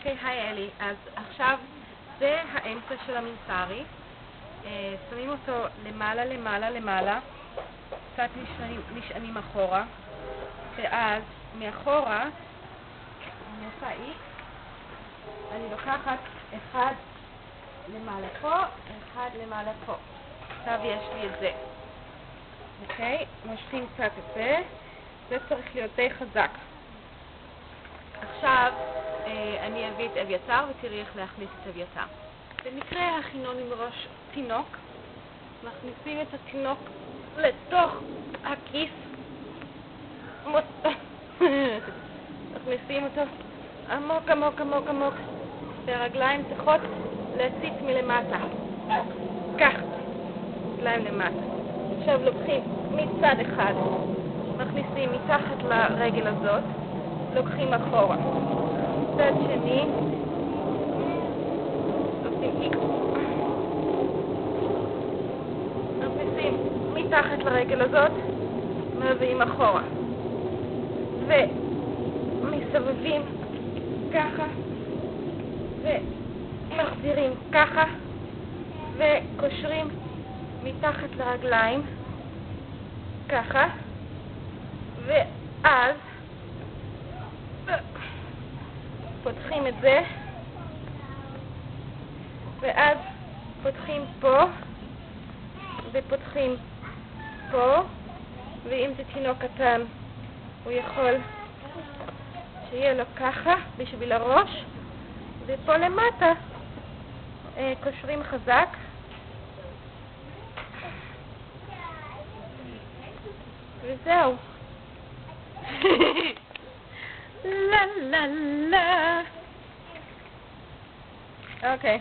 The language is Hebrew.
אוקיי, היי אלי. אז עכשיו זה האמצע של המנסרי. שמים אותו למעלה, למעלה, למעלה. קצת נשענים אחורה. ואז מאחורה, אני עושה איקס. אני לוקחת אחד למעלה פה, אחד למעלה פה. עכשיו יש לי את זה. אוקיי? מושכים קצת את זה. זה צריך להיות די חזק. עכשיו אני אביא את אביתר ותראי איך להכניס את אביתר. במקרה הכינון עם ראש תינוק, מכניסים את התינוק לתוך הכיס, מכניסים אותו עמוק עמוק עמוק עמוק, והרגליים צריכות להציץ מלמטה, כך, רגליים למטה. עכשיו לוקחים מצד אחד, מכניסים מתחת לרגל הזאת, לוקחים אחורה. מצד שני, עושים איקס. מכניסים מתחת לרגל הזאת, מביאים אחורה. ומסתובבים ככה, ומחזירים ככה, וקושרים מתחת לרגליים, ככה, ואז פותחים את זה, ואז פותחים פה, ופותחים פה, ואם זה תינוק קטן, הוא יכול שיהיה לו ככה בשביל הראש, ופה למטה קושרים חזק, וזהו. לה לה לה. אוקיי.